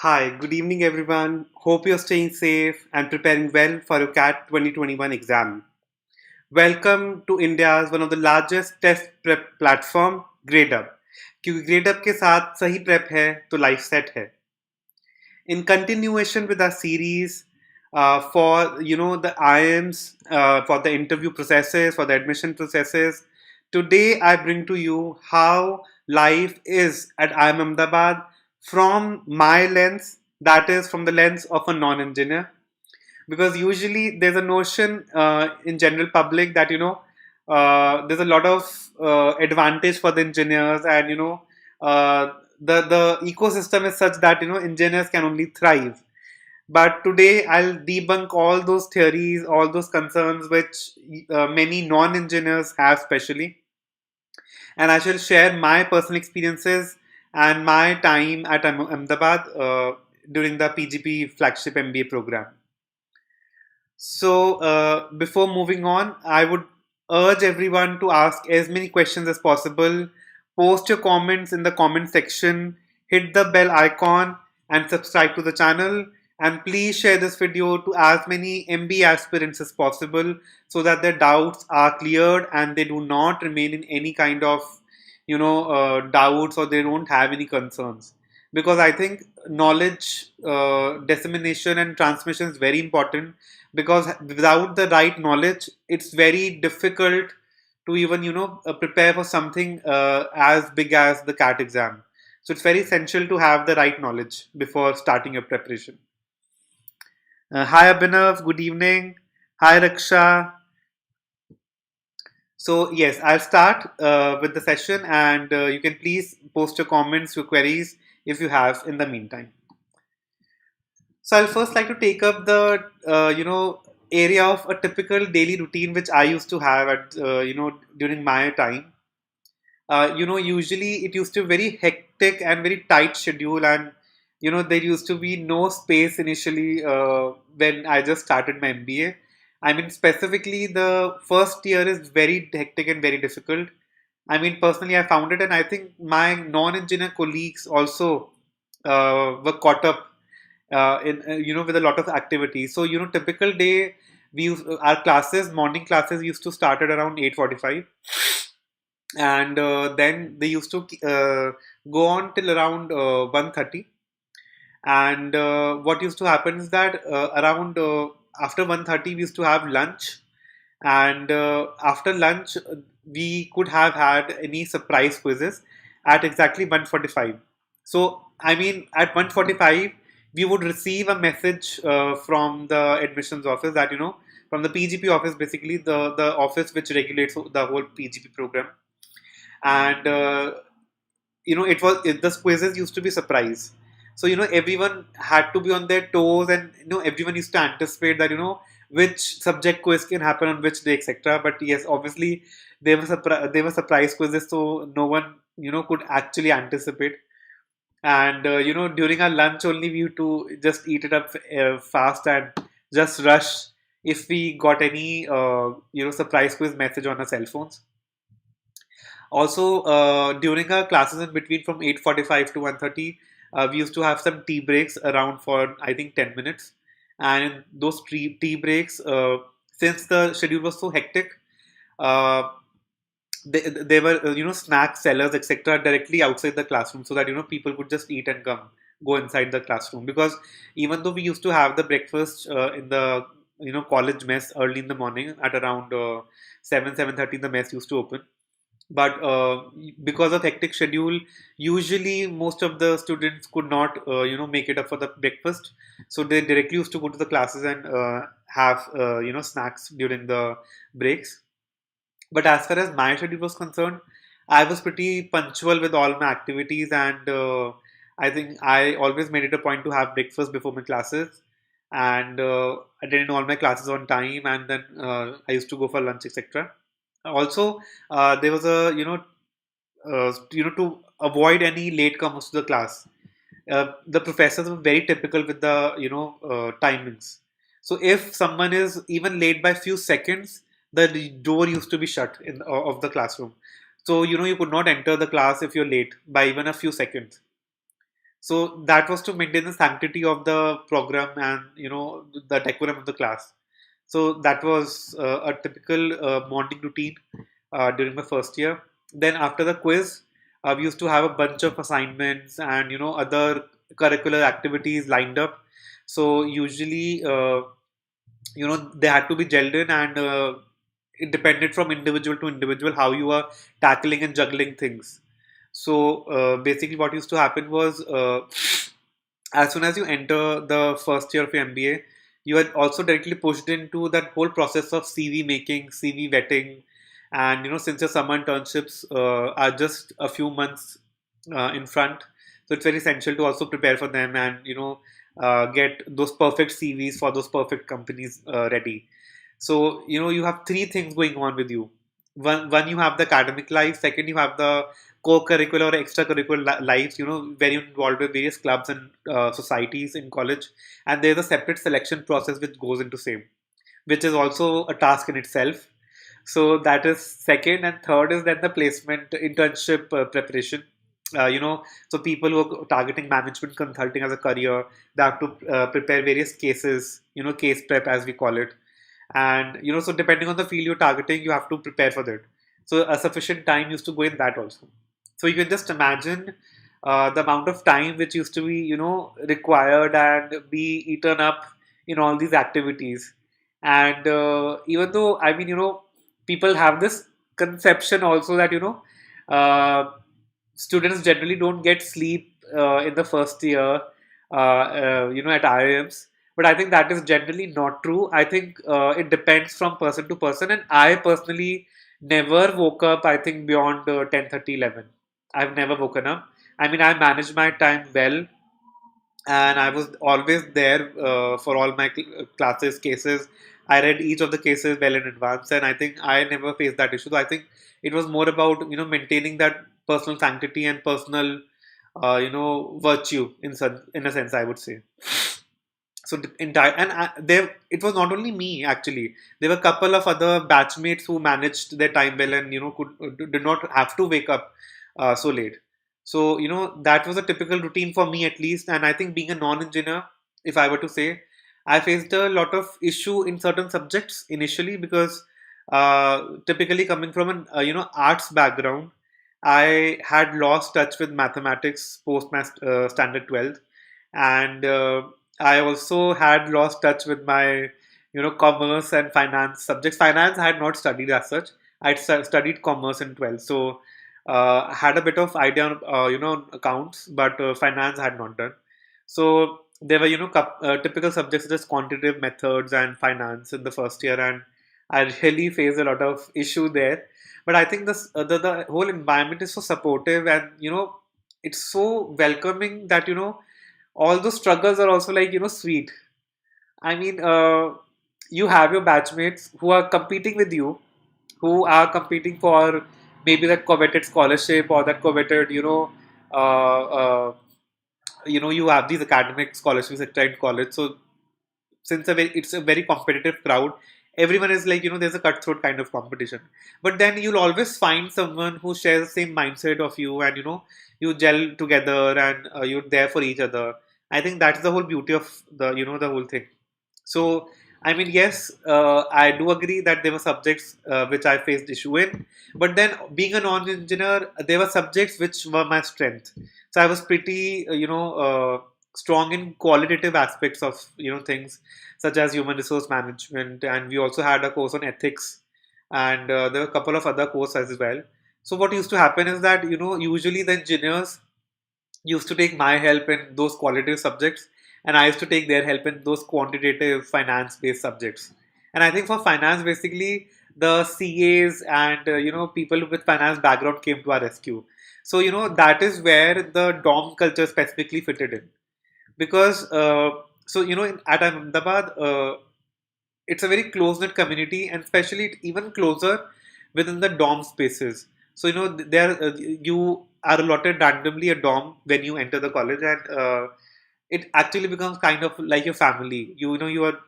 Hi, good evening everyone. Hope you're staying safe and preparing well for your CAT 2021 exam. Welcome to India's one of the largest test prep platform, Gradeup. क्योंकि Gradeup के साथ सही prep है तो life set है. In continuation with our series for the IIMs, for the interview processes, for the admission processes, today I bring to you how life is at IIM-Ahmedabad from my lens, that is from the lens of a non-engineer. Because usually there's a notion in general public that there's a lot of advantage for the engineers, and the ecosystem is such that engineers can only thrive. But today I'll debunk all those theories, all those concerns which many non-engineers have, especially, and I shall share my personal experiences and my time at Ahmedabad during the PGP flagship MBA program. So, before moving on, I would urge everyone to ask as many questions as possible. Post your comments in the comment section, hit the bell icon, and subscribe to the channel. And please share this video to as many MBA aspirants as possible so that their doubts are cleared and they do not remain in any kind of doubts, or they don't have any concerns. Because I think knowledge dissemination and transmission is very important, because without the right knowledge it's very difficult to even prepare for something as big as the CAT exam. So it's very essential to have the right knowledge before starting your preparation. Hi Abhinav, good evening. Hi Raksha. So yes, I'll start with the session, and you can please post your comments, your queries if you have in the meantime. So I'll first like to take up the area of a typical daily routine which I used to have at during my time. Usually it used to be very hectic and very tight schedule, and there used to be no space initially when I just started my MBA. I mean, specifically the first year is very hectic and very difficult. I mean, personally, I found it, and I think my non-engineer colleagues also were caught up in with a lot of activities. So typical day, our classes, morning classes, used to start at around 8:45, and then they used to go on till around 1:30. And what used to happen is that around after 1:30 we used to have lunch, and after lunch we could have had any surprise quizzes at exactly 1:45. So I mean, at 1:45 we would receive a message from the admissions office, that from the PGP office, basically the office which regulates the whole PGP program. And the quizzes used to be surprise. So everyone had to be on their toes, and everyone used to anticipate that which subject quiz can happen on which day, etc. But yes, obviously they were surprise quizzes, so no one could actually anticipate. And during our lunch only, we used to just eat it up fast and just rush if we got any surprise quiz message on our cell phones. Also, during our classes in between from 8:45 to 1:30, we used to have some tea breaks around for, I think, 10 minutes. And in those tea breaks, since the schedule was so hectic, uh, they were snack sellers, etc., directly outside the classroom, so that people could just eat and go inside the classroom. Because even though we used to have the breakfast in the college mess early in the morning at around 7:30, the mess used to open. But because of hectic schedule, usually most of the students could not make it up for the breakfast, so they directly used to go to the classes and have snacks during the breaks. But as far as my schedule was concerned, I was pretty punctual with all my activities, and I think I always made it a point to have breakfast before my classes, and attended all my classes on time, and then I used to go for lunch, etc. Also, there was a to avoid any latecomers to the class. The professors were very typical with the timings. So if someone is even late by few seconds, the door used to be shut of the classroom. So you could not enter the class if you're late by even a few seconds. So that was to maintain the sanctity of the program and the decorum of the class. So that was a typical morning routine during my first year. Then after the quiz, we used to have a bunch of assignments and other curricular activities lined up. So usually, they had to be gelled in, and it depended from individual to individual how you are tackling and juggling things. So basically, what used to happen was, as soon as you enter the first year of your MBA, you are also directly pushed into that whole process of CV making, CV vetting, and since your summer internships are just a few months in front, so it's very essential to also prepare for them and get those perfect CVs for those perfect companies ready. So you have three things going on with you. One, you have the academic life. Second, you have the co-curricular or extracurricular lives, where you're involved with various clubs and societies in college. And there's a separate selection process which goes into same, which is also a task in itself. So that is second, and third is then the placement internship preparation. So people who are targeting management consulting as a career, they have to prepare various cases, case prep as we call it. And so depending on the field you're targeting, you have to prepare for that. So a sufficient time used to go in that also. So you can just imagine the amount of time which used to be required and be eaten up in all these activities. And even though, I mean, people have this conception also that uh, students generally don't get sleep in the first year at IIMs. But I think that is generally not true. I think it depends from person to person, and I personally never woke up, I think, beyond 10:30, 11. I've never woken up. I mean, I managed my time well, and I was always there for all my classes, cases. I read each of the cases well in advance, and I think I never faced that issue. So I think it was more about maintaining that personal sanctity and personal virtue in a sense, I would say. So entire, and there it was not only me actually. There were a couple of other batchmates who managed their time well and did not have to wake up so late. So that was a typical routine for me at least. And I think being a non-engineer, if I were to say, I faced a lot of issue in certain subjects initially because typically coming from an arts background, I had lost touch with mathematics post my standard 12th, and I also had lost touch with my commerce and finance subjects. Finance I had not studied as such. I studied commerce in 12th, so had a bit of idea on accounts, but finance I had not done. So there were typical subjects such as quantitative methods and finance in the first year, and I really faced a lot of issue there. But I think this the whole environment is so supportive, and it's so welcoming that all those struggles are also like sweet. I mean, you have your batchmates who are competing with you, who are competing for maybe that coveted scholarship or that coveted you have these academic scholarships at college. So since it's a very competitive crowd, everyone is like there's a cutthroat kind of competition. But then you'll always find someone who shares the same mindset of you, and you gel together, and you're there for each other. I think that's the whole beauty of the whole thing. So, I mean, yes, I do agree that there were subjects which I faced issue in, but then being a non-engineer, there were subjects which were my strength. So I was pretty, strong in qualitative aspects of things such as human resource management, and we also had a course on ethics, and there were a couple of other courses as well. So what used to happen is that usually the engineers used to take my help in those qualitative subjects, and I used to take their help in those quantitative finance based subjects. And I think for finance, basically, the CAs and people with finance background came to our rescue. So that is where the dom culture specifically fitted in, because at Ahmedabad, it's a very close knit community, and especially even closer within the dorm spaces. So there you are allotted randomly a dorm when you enter the college, and it actually becomes kind of like your family. You are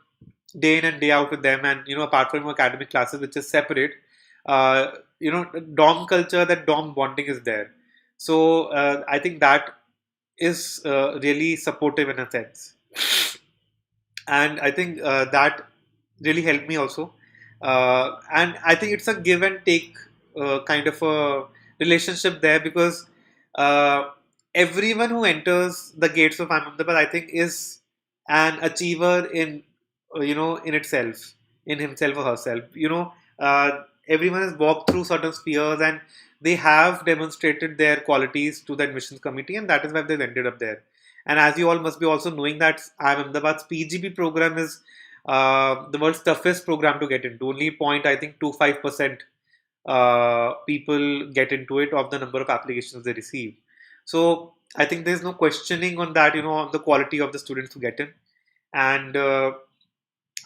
day in and day out with them, and apart from your academic classes, which is separate, uh, dorm culture, that dorm bonding is there. So I think that is really supportive in a sense, and I think that really helped me also. And I think it's a give and take kind of a relationship there, because uh, everyone who enters the gates of Ahmedabad, I think, is an achiever in in itself, in himself or herself. Everyone has walked through certain spheres, and they have demonstrated their qualities to the admissions committee, and that is why they've ended up there. And as you all must be also knowing that Ahmedabad's PGP program is the world's toughest program to get into. Only point, I think, 25% people get into it of the number of applications they receive. So I think there's no questioning on that, on the quality of the students who get in. And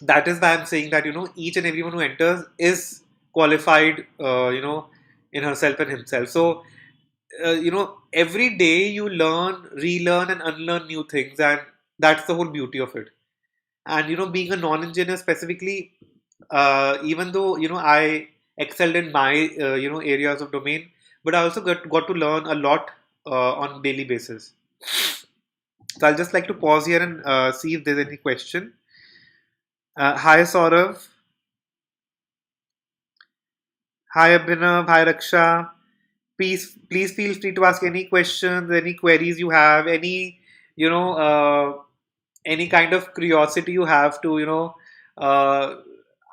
that is why I'm saying that, each and everyone who enters is qualified, in herself and himself. So, every day you learn, relearn, and unlearn new things. And that's the whole beauty of it. And being a non-engineer specifically, even though I excelled in my areas of domain, but I also got to learn a lot on daily basis. So I'll just like to pause here and see if there's any question. Hi Saurav, hi Abhinav, hi Raksha. Please feel free to ask any questions, any queries you have, you know any kind of curiosity you have to uh,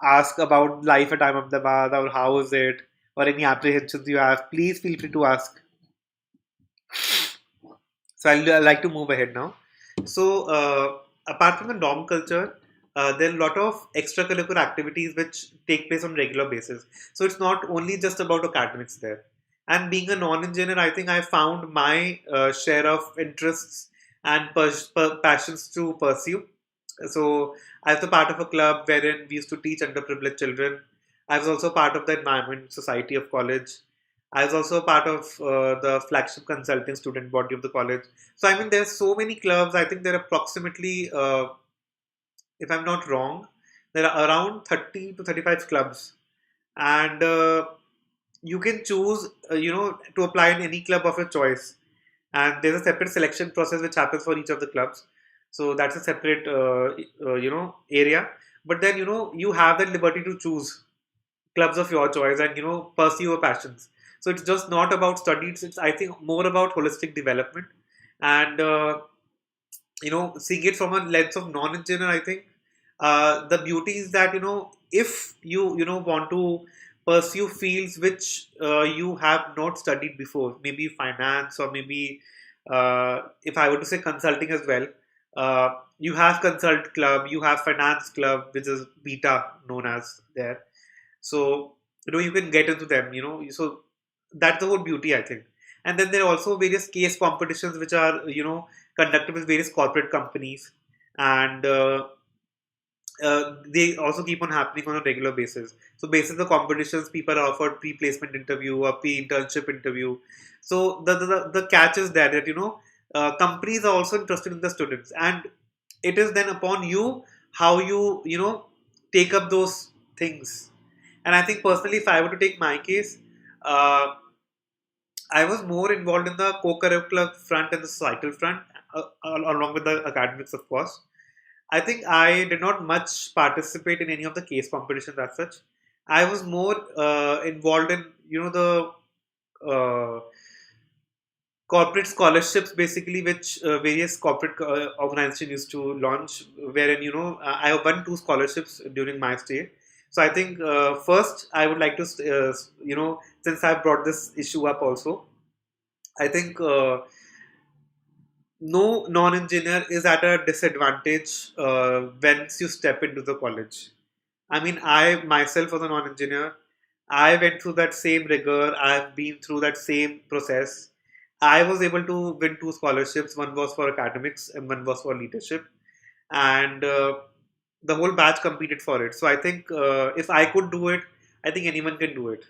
ask about life at Ahmedabad, or how is it, or any apprehensions you have. Please feel free to ask. So I'll like to move ahead now. So apart from the dorm culture, there are a lot of extracurricular activities which take place on regular basis. So it's not only just about academics there. And being a non-engineer, I think I found my share of interests and passions to pursue. So I was a part of a club wherein we used to teach underprivileged children. I was also part of the Environment Society of college. I was also a part of the flagship consulting student body of the college. So I mean, there's so many clubs. I think there are approximately, if I'm not wrong, there are around 30 to 35 clubs, and you can choose, to apply in any club of your choice. And there's a separate selection process which happens for each of the clubs. So that's a separate, area. But then you have that liberty to choose clubs of your choice and pursue your passions. So it's just not about studies. It's, I think, more about holistic development, and seeing it from a lens of non-engineer. I think the beauty is that if you want to pursue fields which you have not studied before, maybe finance, or maybe if I were to say consulting as well. You have consult club, you have finance club, which is beta known as there. So you can get into them, so that's the whole beauty, I think. And then there are also various case competitions which are conducted with various corporate companies, and they also keep on happening on a regular basis. So basis the competitions, people are offered pre-placement interview or pre-internship interview. So the catch is there that companies are also interested in the students, and it is then upon you how you take up those things. And I think personally, if I were to take my case, uh, I was more involved in the co-curricular front and the societal front, along with the academics, of course. I think I did not much participate in any of the case competitions as such. I was more involved in the uh, corporate scholarships, basically, which various corporate organizations used to launch, wherein I have won two scholarships during my stay. So I think first I would like to since I brought this issue up also, I think no non-engineer is at a disadvantage once you step into the college. I mean, I myself was a non-engineer. I went through that same rigor. I've been through that same process. I was able to win two scholarships. One was for academics and one was for leadership. And the whole batch competed for it. So I think if I could do it, I think anyone can do it.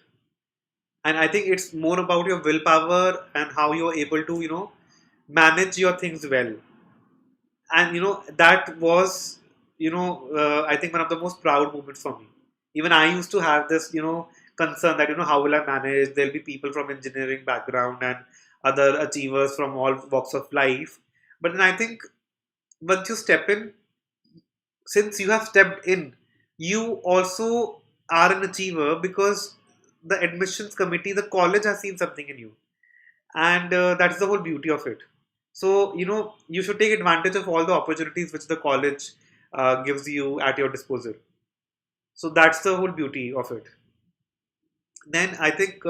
And I think it's more about your willpower and how you're able to, manage your things well. And that was I think one of the most proud moments for me. Even I used to have this concern that how will I manage, there'll be people from engineering background, and other achievers from all walks of life. But then I think once you step in, since you have stepped in, you also are an achiever because the admissions committee, the college has seen something in you, and that's the whole beauty of it. So you should take advantage of all the opportunities which the college gives you at your disposal. So that's the whole beauty of it. Then I think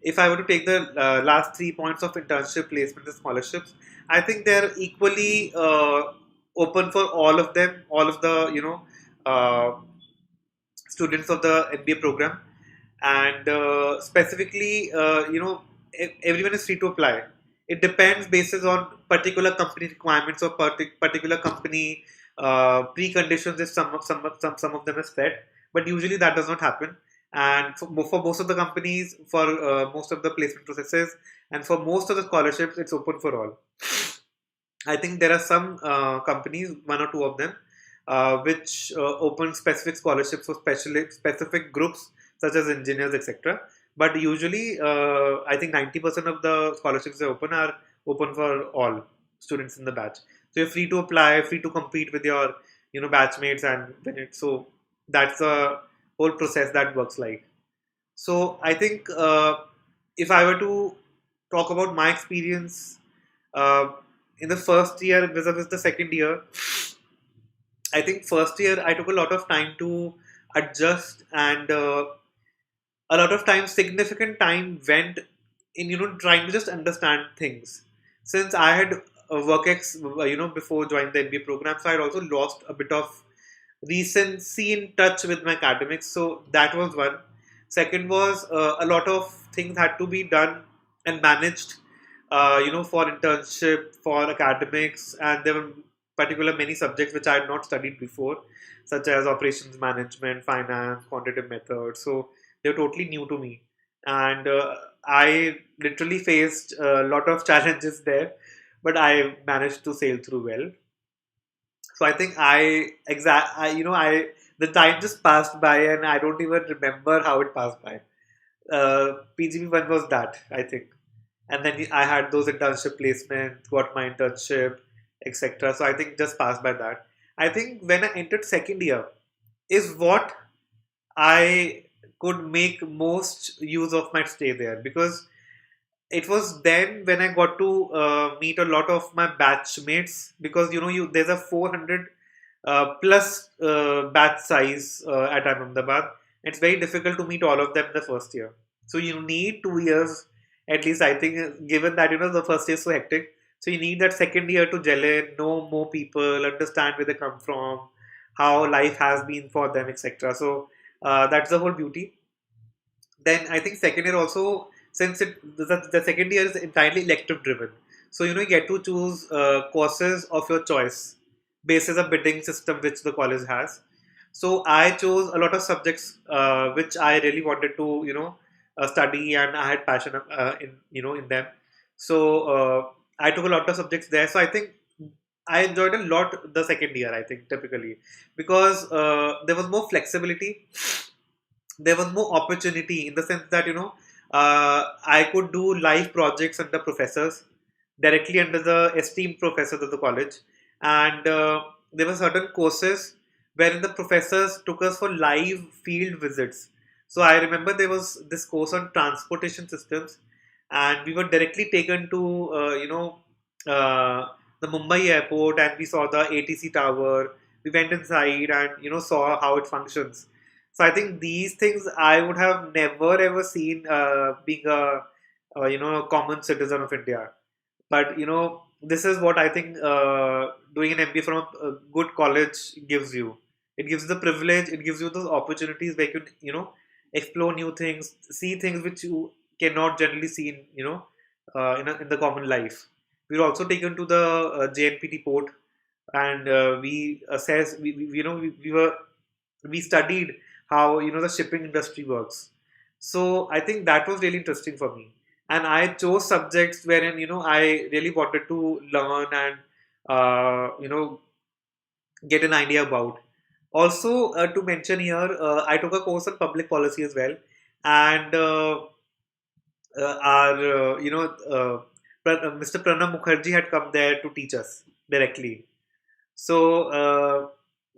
if I were to take the last 3 points of internship, placement, and scholarships, I think they're equally open for all of them, all of the students of the MBA program, and specifically, everyone is free to apply. It depends basis on particular company requirements or particular company preconditions if some of them is set, but usually that does not happen. And for most of the companies, for most of the placement processes, and for most of the scholarships, it's open for all. I think there are some companies, one or two of them, which open specific scholarships for specific groups such as engineers, etc. But usually, I think 90% of the scholarships they open are open for all students in the batch. So you're free to apply, free to compete with your batchmates and win it. So that's the whole process that works like. So I think if I were to talk about my experience uh, in the first year vis-a-vis the second year, I think first year I took a lot of time to adjust, and a lot of time, significant time went in trying to just understand things. Since I had work ex before joining the MBA program, so I had also lost a bit of recency in touch with my academics. So that was one. Second was a lot of things had to be done and managed, for internship, for academics, and there were particular many subjects which I had not studied before, such as operations management, finance, quantitative methods. So they were totally new to me, and I literally faced a lot of challenges there, but I managed to sail through well. So I think I the time just passed by and I don't even remember how it passed by. PGP one was that, I think, and then I had those internship placements, got my internship, etc. So I think just passed by that. I think when I entered second year is what I could make most use of my stay there, because it was then when I got to meet a lot of my batchmates, because you there's a 400 plus batch size at Ahmedabad. It's very difficult to meet all of them the first year. So you need 2 years at least, I think, given that the first year is so hectic. So you need that second year to gel in, know more people, understand where they come from, how life has been for them, etc. So that's the whole beauty. Then I think second year also, since the second year is entirely elective driven, so you get to choose courses of your choice basis a bidding system which the college has. So I chose a lot of subjects which I really wanted to study, and I had passion in in them. So I took a lot of subjects there. So I think I enjoyed a lot the second year, I think, typically, because there was more flexibility, there was more opportunity, in the sense that I could do live projects under professors, directly under the esteemed professors of the college, and there were certain courses wherein the professors took us for live field visits. So I remember there was this course on transportation systems, and we were directly taken to uh, the Mumbai airport, and we saw the ATC tower. We went inside and saw how it functions. So I think these things I would have never ever seen being a common citizen of India. But this is what I think doing an MBA from a good college gives you. It gives the privilege. It gives you those opportunities where you can explore new things, see things which you cannot generally see in in the common life. We were also taken to the JNPT port, and we assessed. We studied how the shipping industry works. So I think that was really interesting for me, and I chose subjects wherein I really wanted to learn and get an idea about. Also, to mention here, I took a course on public policy as well, and our Mr. Pranab Mukherjee had come there to teach us directly. So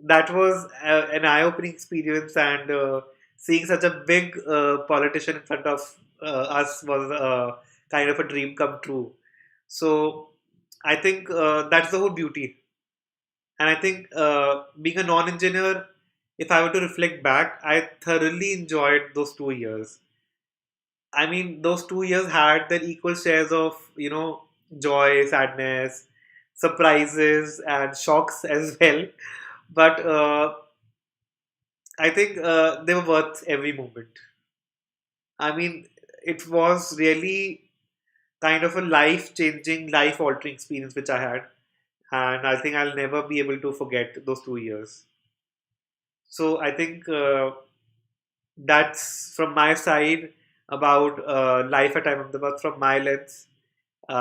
that was an eye-opening experience, and seeing such a big politician in front of us was kind of a dream come true. So I think that's the whole beauty. And I think being a non-engineer, if I were to reflect back, I thoroughly enjoyed those 2 years. I mean, those 2 years had their equal shares of, joy, sadness, surprises, and shocks as well. But I think they were worth every moment. I mean, it was really kind of a life changing, life altering experience which I had. And I think I'll never be able to forget those 2 years. So I think that's from my side about life at Ahmedabad from my lens,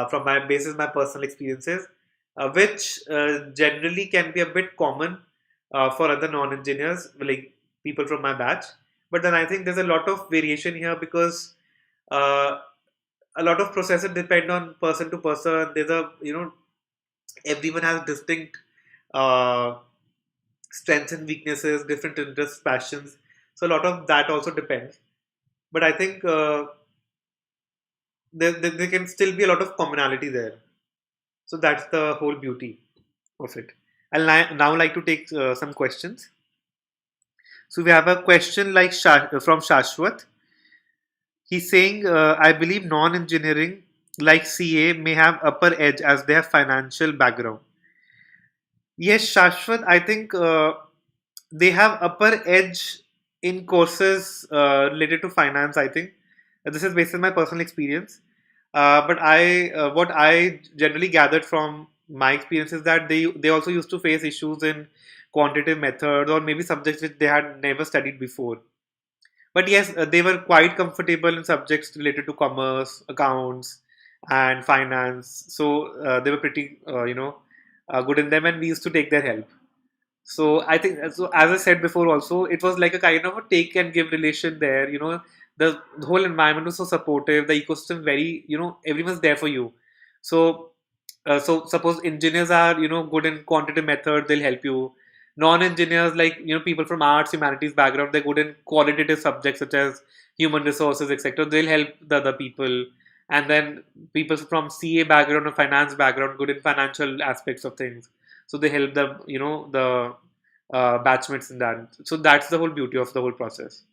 from my basis, my personal experiences, which generally can be a bit common for other non-engineers, like people from my batch. But then I think there's a lot of variation here because uh, a lot of processes depend on person to person. There's a everyone has distinct uh, strengths and weaknesses, different interests, passions. So a lot of that also depends. But I think there can still be a lot of commonality there. So that's the whole beauty of it. I'll now like to take some questions. So we have a question like from Shashwat. He's saying, I believe non-engineering like CA may have upper edge as they have financial background. Yes, Shashwat, I think they have upper edge in courses related to finance. I think this is based on my personal experience. But what I generally gathered from my experience is that they also used to face issues in quantitative methods or maybe subjects which they had never studied before. But yes, they were quite comfortable in subjects related to commerce, accounts, and finance. So they were pretty, good in them, and we used to take their help. So I think, so as I said before, also it was like a kind of a take and give relation there. The whole environment was so supportive. The ecosystem very, everyone's there for you. So, so suppose engineers are good in quantitative method, they'll help you. Non-engineers like people from arts, humanities background, they're good in qualitative subjects such as human resources, etc. They'll help the other people. And then people from CA background or finance background, good in financial aspects of things, so they help the batchmates in that. So that's the whole beauty of the whole process.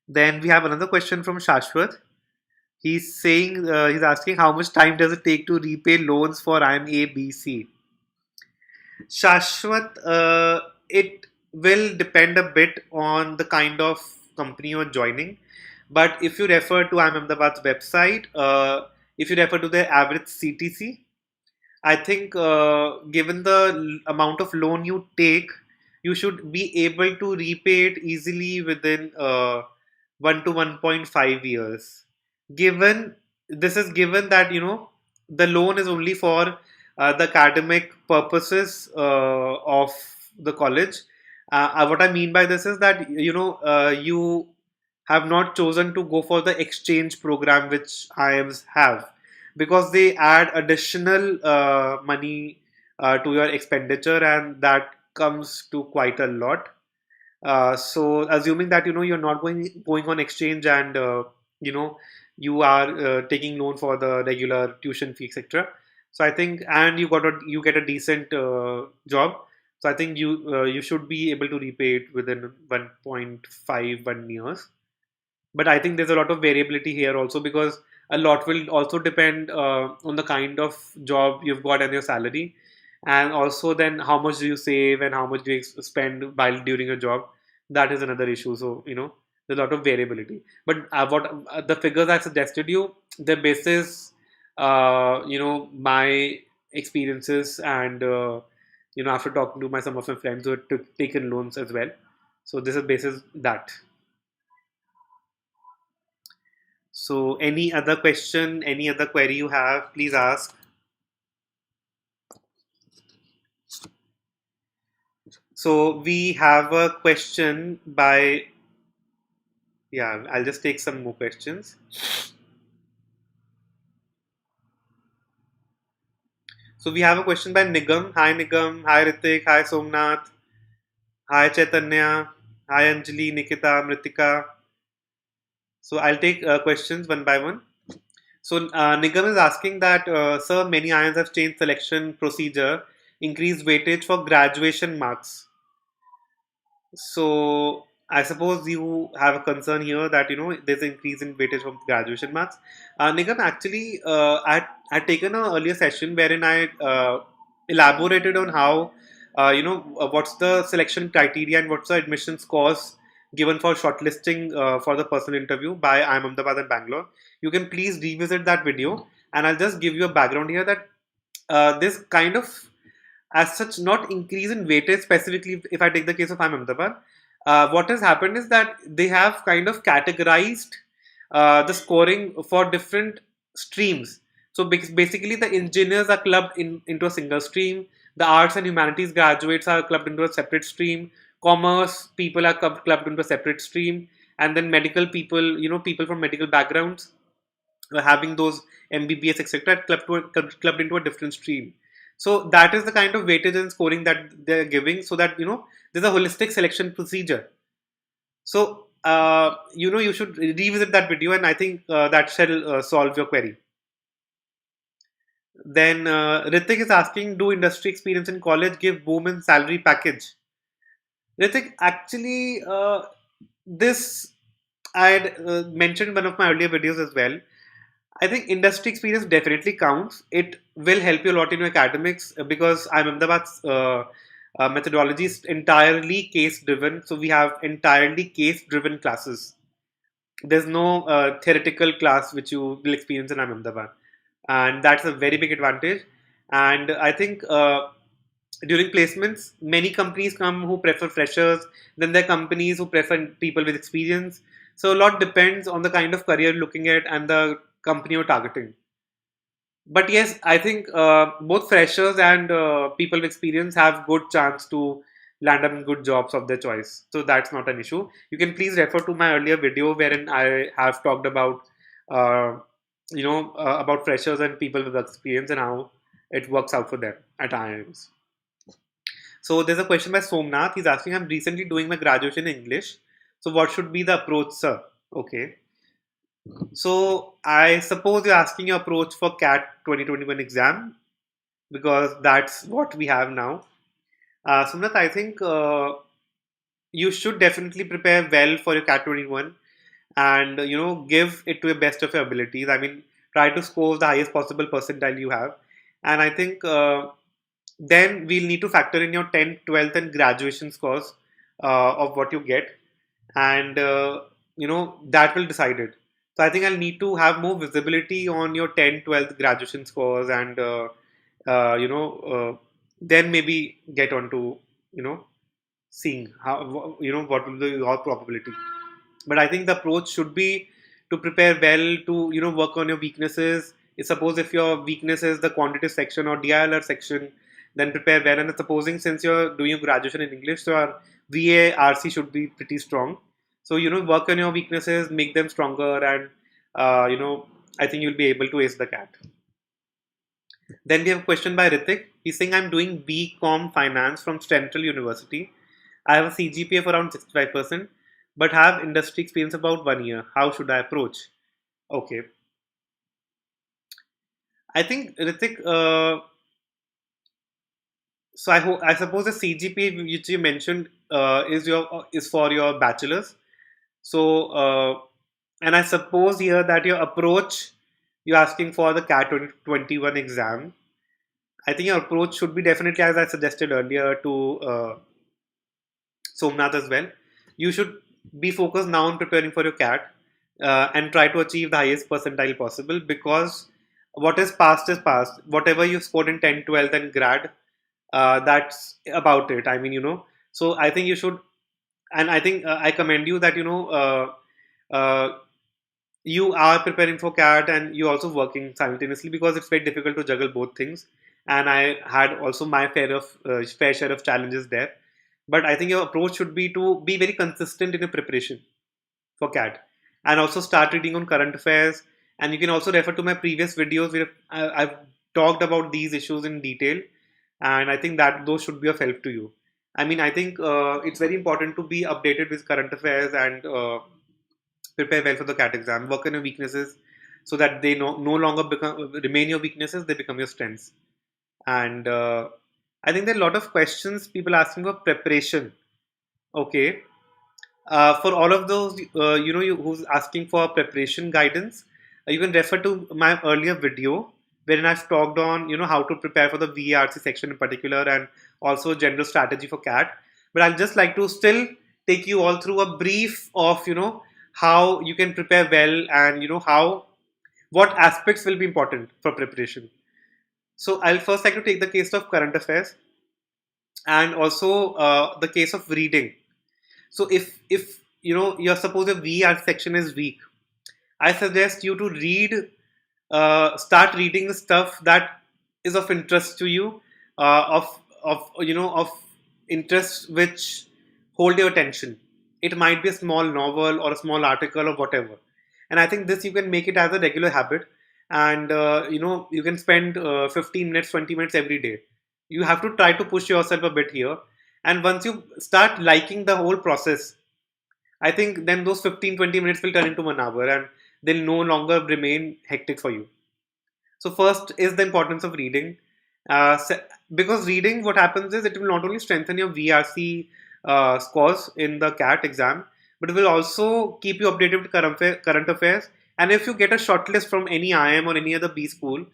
Then we have another question from Shashwat. He's asking how much time does it take to repay loans for IIM-A, B, C. Shashwat, it will depend a bit on the kind of company you're joining. But if you refer to IIM-Ahmedabad's website, if you refer to the average CTC, I think given the amount of loan you take, you should be able to repay it easily within 1 to 1.5 years. Given this is given that the loan is only for the academic purposes of the college. What I mean by this is that you have not chosen to go for the exchange program which IIMs have, because they add additional money to your expenditure, and that comes to quite a lot. So assuming that you're not going on exchange, and you know you are taking loan for the regular tuition fee, etc. So I think, and you get a decent job. So I think you should be able to repay it within 1.51 years. But I think there's a lot of variability here also, because a lot will also depend on the kind of job you've got and your salary, and also then how much do you save and how much do you spend while during your job. That is another issue. So there's a lot of variability. But what the figures I suggested you, the basis, my experiences, and after talking to some of my friends who had taken loans as well. So this is basis that. So, any other question, any other query you have, please ask. So, we have a question by Yeah, I'll just take some more questions. So we have a question by Nigam. Hi Nigam. Hi Ritik. Hi Somnath. Hi Chaitanya. Hi Anjali, Nikita, Mritika. So I'll take questions one by one. So Nigam is asking that, sir, many IIMs have changed selection procedure, increased weightage for graduation marks. So I suppose you have a concern here that there's an increase in weightage from graduation marks. Nigam, actually, I had taken an earlier session wherein I elaborated on how what's the selection criteria and what's the admission scores given for shortlisting for the personal interview by IIM-Ahmedabad and Bangalore. You can please revisit that video, and I'll just give you a background here that this kind of as such not increase in weightage specifically. If I take the case of IIM Ahmedabad, what has happened is that they have kind of categorized the scoring for different streams. So basically the engineers are clubbed into a single stream, the arts and humanities graduates are clubbed into a separate stream, commerce people are clubbed into a separate stream, and then medical people, people from medical backgrounds having those MBBS, etc., clubbed into a different stream. So that is the kind of weightage and scoring that they're giving, so that there's a holistic selection procedure. So you should revisit that video, and I think that shall solve your query. Then Ritik is asking, do industry experience in college give boom in salary package? Ritik, actually, this I had mentioned in one of my earlier videos as well. I think industry experience definitely counts. It will help you a lot in your academics because I'm Ahmedabad's methodology is entirely case driven. So we have entirely case driven classes. There's no theoretical class which you will experience in Ahmedabad, and that's a very big advantage. And I think during placements, many companies come who prefer freshers. Then there are companies who prefer people with experience. So a lot depends on the kind of career you're looking at and the company you're targeting. But yes, I think both freshers and people with experience have good chance to land up in good jobs of their choice. So that's not an issue. You can please refer to my earlier video wherein I have talked about uh, about freshers and people with experience and how it works out for them at IIMs. So there's a question by Somnath. He's asking, I'm recently doing my graduation in English. So what should be the approach, sir? Okay. So I suppose you're asking your approach for CAT 2021 exam because that's what we have now. Sumnath, I think you should definitely prepare well for your CAT 21 and give it to the best of your abilities. I mean, try to score the highest possible percentile you have, and I think then we'll need to factor in your 10th, 12th, and graduation scores of what you get, and that will decide it. So I think I'll need to have more visibility on your 10th, 12th graduation scores, and then maybe get on to seeing how what will be your probability. But I think the approach should be to prepare well, to work on your weaknesses. Suppose if your weakness is the quantitative section or DILR section, then prepare well. And supposing since you're doing your graduation in English, so our VA RC should be pretty strong. So work on your weaknesses, make them stronger, and I think you'll be able to ace the CAT. Then we have a question by Ritik. He's saying, I'm doing BCom Finance from Central University. I have a CGPA of around 65%, but have industry experience about 1 year. How should I approach? Okay. I think, Ritik, so I suppose the CGPA which you mentioned is for your bachelor's. So, and I suppose here that your approach, you're asking for the CAT 2021 exam. I think your approach should be definitely, as I suggested earlier to Somnath as well. You should be focused now on preparing for your CAT and try to achieve the highest percentile possible because what is past is past. Whatever you scored in 10, 12, and grad, that's about it. I mean, so I think you should, and I think I commend you that, you are preparing for CAT and you're also working simultaneously because it's very difficult to juggle both things. And I had also my fair share of challenges there. But I think your approach should be to be very consistent in your preparation. for CAT, and also start reading on current affairs. And you can also refer to my previous videos where I've talked about these issues in detail, and I think that those should be of help to you. I mean, I think it's very important to be updated with current affairs and prepare well for the CAT exam. Work on your weaknesses so that they no longer remain your weaknesses; they become your strengths. And I think there are a lot of questions people asking for preparation. Okay, for all of those, who's asking for preparation guidance, you can refer to my earlier video wherein I've talked on, how to prepare for the VRC section in particular, and also general strategy for CAT. But I'll just like to still take you all through a brief of, how you can prepare well, and, what aspects will be important for preparation. So I'll first like to take the case of current affairs, and also the case of reading. So if you're suppose your VR section is weak, I suggest you to start reading the stuff that is of interest to you, of interest which hold your attention. It might be a small novel or a small article or whatever, and I think this you can make it as a regular habit, and you can spend 15 minutes, 20 minutes every day. You have to try to push yourself a bit here, and once you start liking the whole process, I think then those 15-20 minutes will turn into 1 hour, and they'll no longer remain hectic for you. So first is the importance of reading. Because reading, what happens is it will not only strengthen your VRC scores in the CAT exam, but it will also keep you updated with current affairs. And if you get a shortlist from any IIM or any other B school,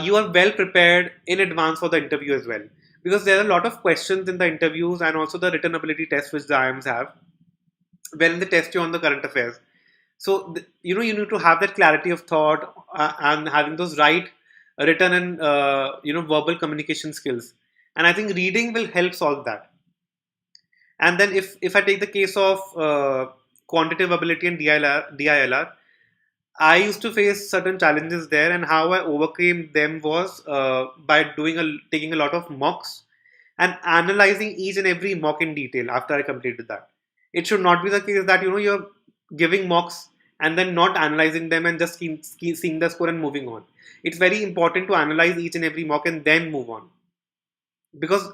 you are well prepared in advance for the interview as well. Because there are a lot of questions in the interviews and also the written ability test which the IIMs have, when they test you on the current affairs. So you need to have that clarity of thought, and having those right written and verbal communication skills. And I think reading will help solve that. And then if I take the case of quantitative ability and DILR, I used to face certain challenges there, and how I overcame them was by taking a lot of mocks and analyzing each and every mock in detail after I completed that. It should not be the case that you're giving mocks and then not analyzing them and just seeing the score and moving on. It's very important to analyze each and every mock and then move on, because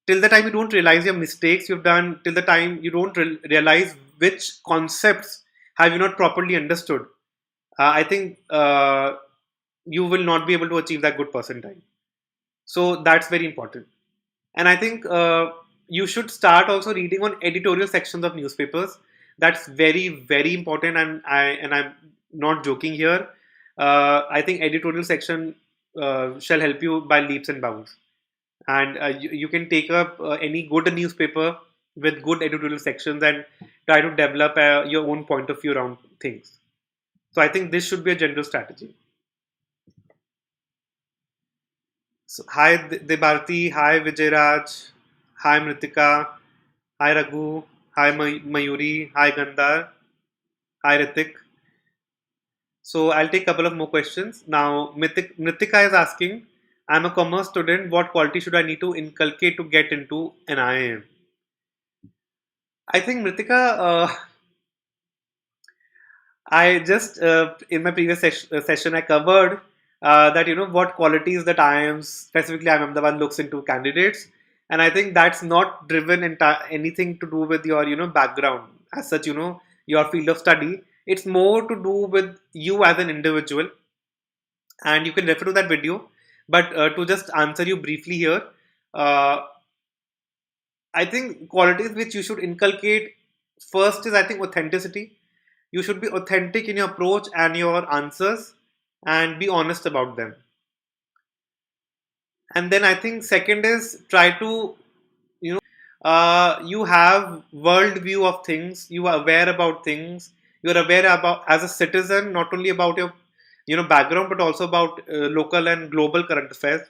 till the time you don't realize your mistakes you've done, till the time you don't realize which concepts have you not properly understood, I think you will not be able to achieve that good percentile. So that's very important. And I think you should start also reading on editorial sections of newspapers. That's very, very important, and I'm not joking here. I think editorial section shall help you by leaps and bounds. And you can take up any good newspaper with good editorial sections and try to develop your own point of view around things. So I think this should be a general strategy. So hi Debarti, hi Vijayaraj, hi Mritika, hi Raghu, hi Mayuri, hi Gandhar, hi Ritik. So I'll take a couple of more questions. Now Mritika is asking, I'm a commerce student, what quality should I need to inculcate to get into an IIM? I think Mritika, I just in my previous session I covered that what qualities that IIMs, specifically IIM-Ahmedabad, looks into candidates, and I think that's not driven anything to do with your background as such, your field of study. It's more to do with you as an individual, and you can refer to that video. But to just answer you briefly here, uh, I think qualities which you should inculcate first is, I think, authenticity. You should be authentic in your approach and your answers, and be honest about them. And then I think second is, try to you have world view of things. You are aware about things. You are aware about, as a citizen, not only about your background, but also about local and global current affairs.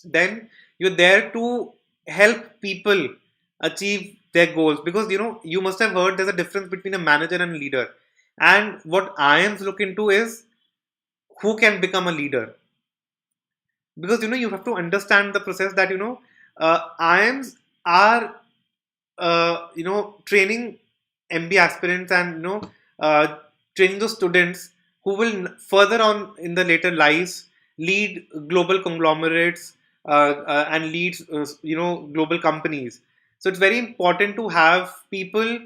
Then you're there to help people achieve their goals, because you must have heard there's a difference between a manager and a leader. And what IIMs look into is who can become a leader, because you have to understand the process that IIMs are training MB aspirants and uh, training those students who will further on in the later lives lead global conglomerates and lead global companies. So it's very important to have people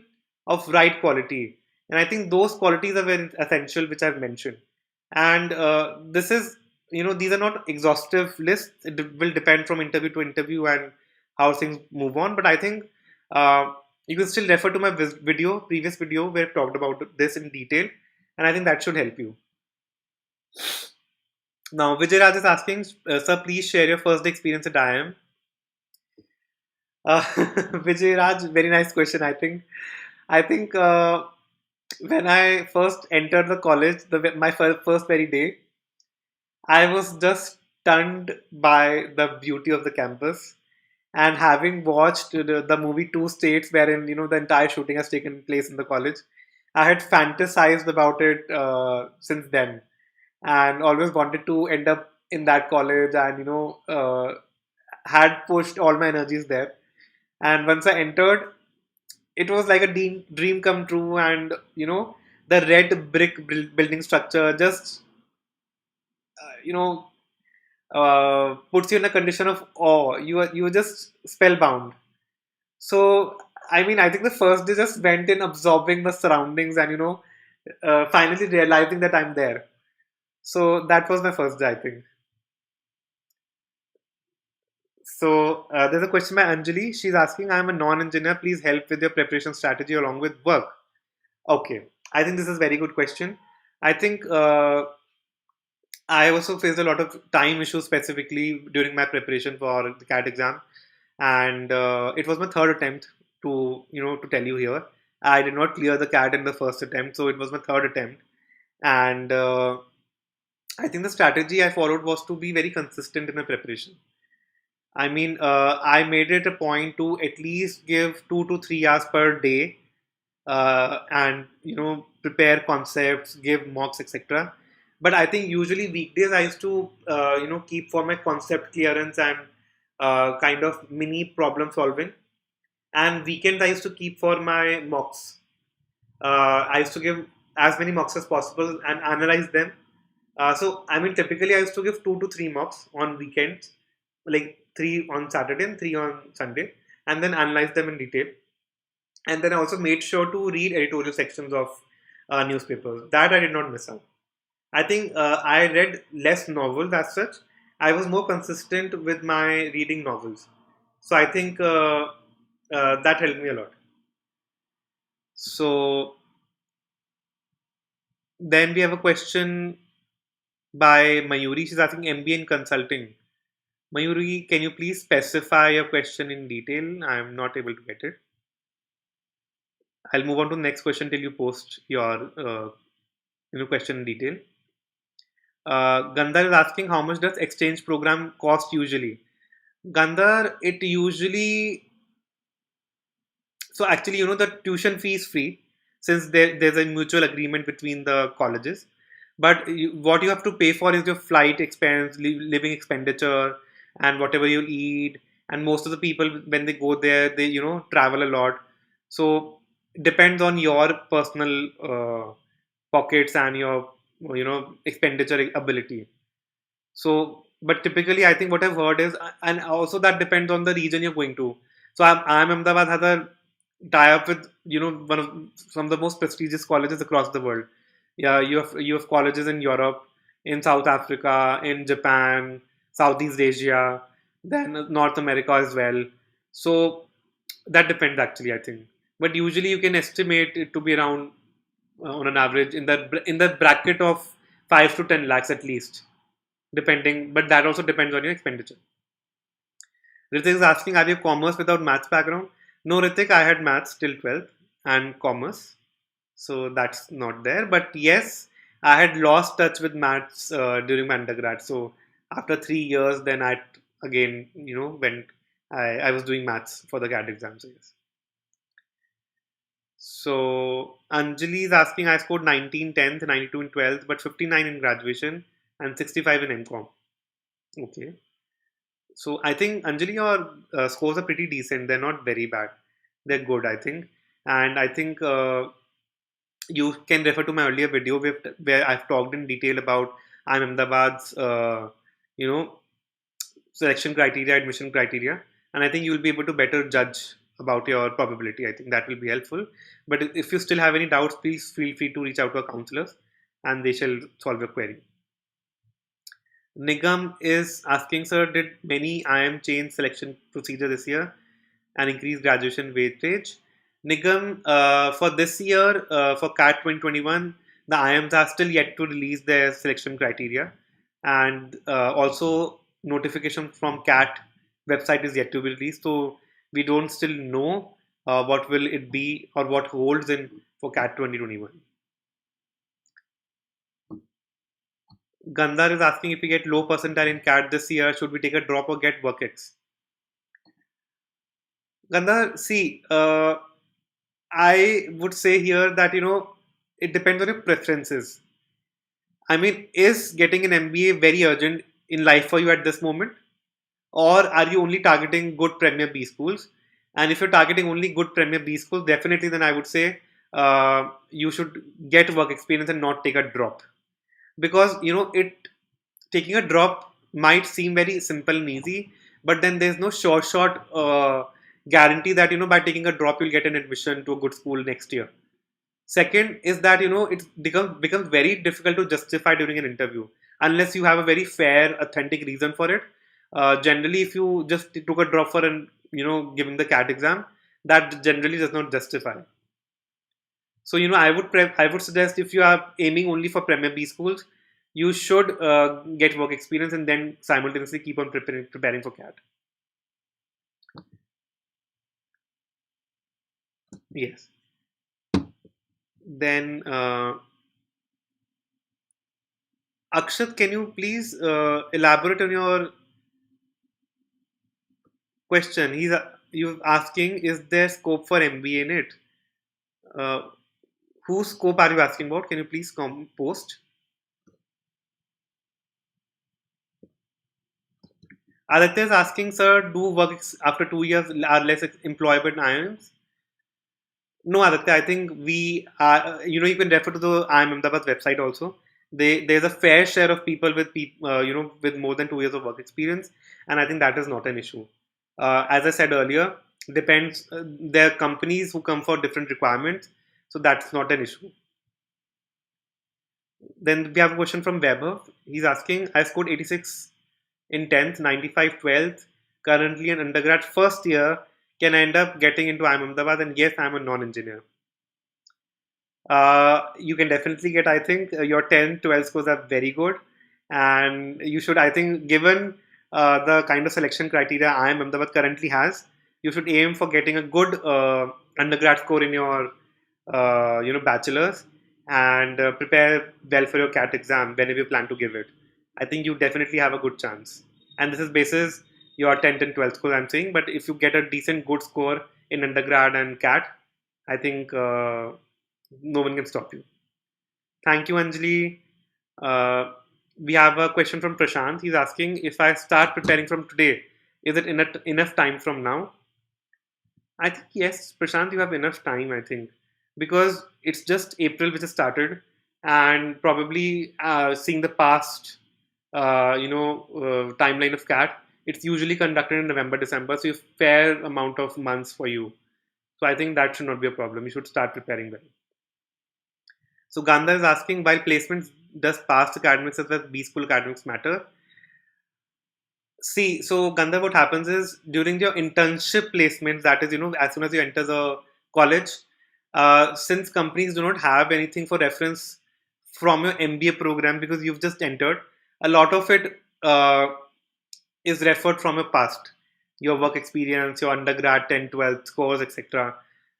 of right quality, and I think those qualities are very essential, which I've mentioned. And this is these are not exhaustive lists. It will depend from interview to interview and how things move on. But I think uh, you can still refer to my previous video where I talked about this in detail, and I think that should help you. Now, Vijay Raj is asking, sir, please share your first experience at IIM. Vijay Raj, very nice question. I think when I first entered the college, my first very day, I was just stunned by the beauty of the campus. And having watched the movie Two States, wherein the entire shooting has taken place in the college, I had fantasized about it since then, and always wanted to end up in that college, and had pushed all my energies there. And once I entered, it was like a dream come true, and the red brick building structure just you know puts you in a condition of awe. You are just spellbound. So, I mean, I think the first day just went in absorbing the surroundings and, finally realizing that I'm there. So, that was my first day, I think. So, there's a question by Anjali. She's asking, I'm a non engineer. Please help with your preparation strategy along with work. Okay. I think this is a very good question. I think I also faced a lot of time issues specifically during my preparation for the CAT exam, and it was my third attempt to tell you here. I did not clear the CAT in the first attempt, so it was my third attempt, and I think the strategy I followed was to be very consistent in my preparation. I mean, I made it a point to at least give 2 to 3 hours per day and prepare concepts, give mocks, etc. But I think usually weekdays I used to keep for my concept clearance and kind of mini problem solving, and weekends I used to keep for my mocks. I used to give as many mocks as possible and analyze them. So I mean, typically I used to give 2 to 3 mocks on weekends, like three on Saturday and three on Sunday, and then analyze them in detail. And then I also made sure to read editorial sections of newspapers. That I did not miss out. I think I read less novels as such. I was more consistent with my reading novels. So I think that helped me a lot. So then we have a question by Mayuri. She's asking MBA in consulting. Mayuri, can you please specify your question in detail? I'm not able to get it. I'll move on to the next question till you post your question in detail. Gandhar is asking how much does exchange program cost usually? Gandhar, it usually so actually the tuition fee is free since there's a mutual agreement between the colleges. But what you have to pay for is your flight expense, living expenditure, and whatever you eat. And most of the people when they go there, they travel a lot. So it depends on your personal pockets and your expenditure ability. So, but typically, I think what I've heard is, and also that depends on the region you're going to. So, Ahmedabad has a tie-up with one of some of the most prestigious colleges across the world. Yeah, you have colleges in Europe, in South Africa, in Japan, Southeast Asia, then North America as well. So that depends actually, I think. But usually, you can estimate it to be around on an average in the bracket of 5 to 10 lakhs at least depending, but that also depends on your expenditure. Ritik is asking, are you commerce without maths background? No, Ritik, I had maths till 12th and commerce, so that's not there. But yes, I had lost touch with maths during my undergrad. So after 3 years, then I again, went. I was doing maths for the CAT exam. So yes. So Anjali is asking, I scored 19 10th, 92 in 12th, but 59 in graduation and 65 in MCOM. Okay. So I think Anjali, your scores are pretty decent. They're not very bad. They're good, I think. And I think you can refer to my earlier video where I've talked in detail about Ahmedabad's, you know, selection criteria, admission criteria, and I think you'll be able to better judge about your probability. I think that will be helpful. But if you still have any doubts, please feel free to reach out to our counselors, and they shall solve your query. Nigam is asking, sir, did many IIM change selection procedure this year and increase graduation weightage? Nigam, for this year, for CAT 2021, the IIMs are still yet to release their selection criteria, and also notification from CAT website is yet to be released. So we don't still know what will it be or what holds in for CAT 2021. Gandhar is asking, if we get low percentile in CAT this year, should we take a drop or get WorkX? Gandhar, see, I would say here that it depends on your preferences. I mean, is getting an MBA very urgent in life for you at this moment, or are you only targeting good Premier B schools? And if you're targeting only good Premier B schools, definitely then I would say you should get work experience and not take a drop, because it taking a drop might seem very simple and easy, but then there's no short guarantee that by taking a drop you'll get an admission to a good school next year. Second is that it becomes very difficult to justify during an interview unless you have a very fair, authentic reason for it. Generally, if you just took a drop for an giving the CAT exam, that generally does not justify. So I would suggest, if you are aiming only for Premier B schools, you should get work experience and then simultaneously keep on preparing for CAT. Yes. Then Akshat, can you please elaborate on your question? You're asking, is there scope for MBA in it? Uh, whose scope are you asking about? Can you please post? Aditya is asking, sir, do work after 2 years are less employable in IIMs? No, Aditya, I think we are, you can refer to the IIM-Ahmedabad website also. There's a fair share of people with with more than 2 years of work experience, and I think that is not an issue. As I said earlier, depends. There are companies who come for different requirements, so that's not an issue. Then we have a question from Weber. He's asking, I scored 86 in 10th, 95 12th, currently an undergrad first year. Can I end up getting into IIM-Ahmedabad? And yes, I'm a non-engineer. You can definitely get, I think, your 10, 12 scores are very good. And you should, I think, given the kind of selection criteria IIM-Ahmedabad currently has, you should aim for getting a good undergrad score in your, bachelor's, and prepare well for your CAT exam whenever you plan to give it. I think you definitely have a good chance. And this is basis your 10th and 12th score, I'm saying. But if you get a decent, good score in undergrad and CAT, I think no one can stop you. Thank you, Anjali. Uh, we have a question from Prashant. He's asking, if I start preparing from today, is it enough time from now? I think yes, Prashant, you have enough time, I think, because it's just April which has started, and probably seeing the past, timeline of CAT, it's usually conducted in November, December, so you have fair amount of months for you. So I think that should not be a problem. You should start preparing well. So Gandhar is asking, while placements does past academics as well as B school academics matter? See, so Gandhar, what happens is during your internship placements, that is, as soon as you enter the college, since companies do not have anything for reference from your MBA program because you've just entered, a lot of it is referred from your past, your work experience, your undergrad, 10, 12 scores, etc.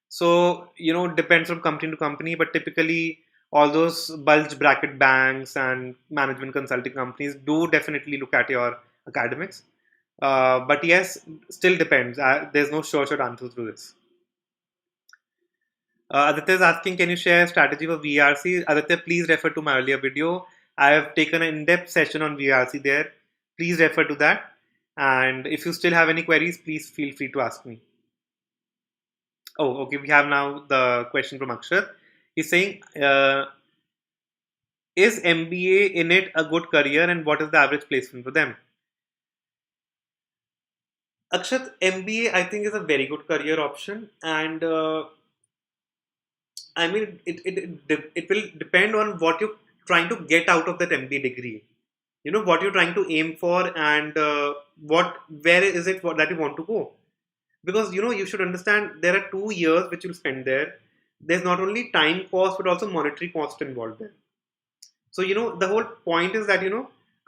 So, depends from company to company, but typically all those bulge bracket banks and management consulting companies do definitely look at your academics. But yes, still depends. There's no short answer to this. Aditya is asking, can you share a strategy for VRC? Aditya, please refer to my earlier video. I have taken an in-depth session on VRC there. Please refer to that. And if you still have any queries, please feel free to ask me. Oh, okay. We have now the question from Akshat. He's saying, is MBA in it a good career, and what is the average placement for them? Akshat, MBA I think is a very good career option, and I mean it will depend on what you're trying to get out of that MBA degree. You know what you're trying to aim for, and what where is it that you want to go. Because you should understand there are 2 years which you'll spend there. There's not only time cost but also monetary cost involved there. So the whole point is that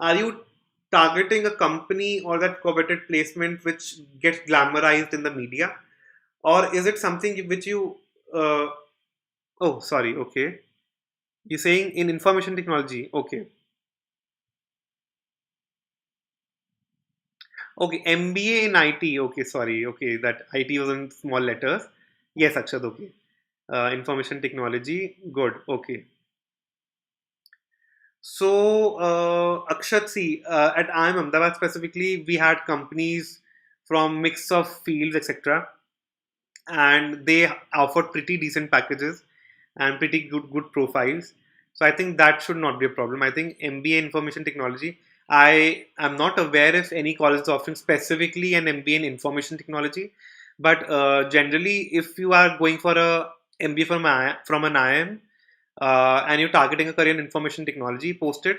are you targeting a company or that coveted placement which gets glamorized in the media, or is it something which you uh, oh, sorry, okay, you're saying in information technology, okay. Okay, MBA in IT. Okay, sorry. Okay, that IT was in small letters. Yes, Akshat. Okay. Information technology. Good. Okay. So, Akshat, see, at IIM Ahmedabad specifically, we had companies from mix of fields, etc., and they offered pretty decent packages and pretty good profiles. So I think that should not be a problem. I think MBA information technology. I am not aware if any college is offering specifically an MBA in information technology, but generally, if you are going for a MBA from an IIM, and you're targeting a career in information technology, post it.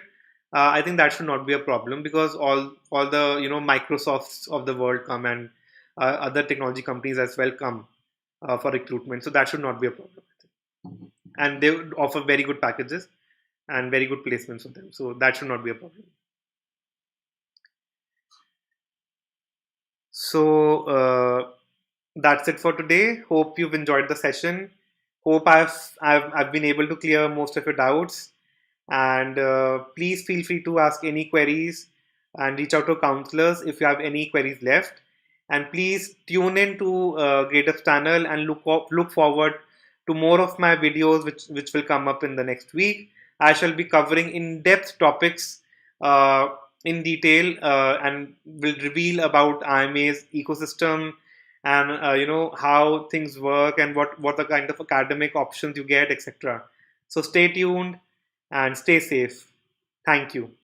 I think that should not be a problem because all the Microsofts of the world come, and other technology companies as well come for recruitment. So that should not be a problem. And they would offer very good packages and very good placements for them. So that should not be a problem. So that's it for today. Hope you've enjoyed the session. Hope I've been able to clear most of your doubts. And please feel free to ask any queries and reach out to counselors if you have any queries left. And please tune in to Gradeup channel and look forward to more of my videos, which will come up in the next week. I shall be covering in-depth topics uh, in detail, and will reveal about IIMA's ecosystem, and how things work and what the kind of academic options you get, etc. So stay tuned and stay safe. Thank you.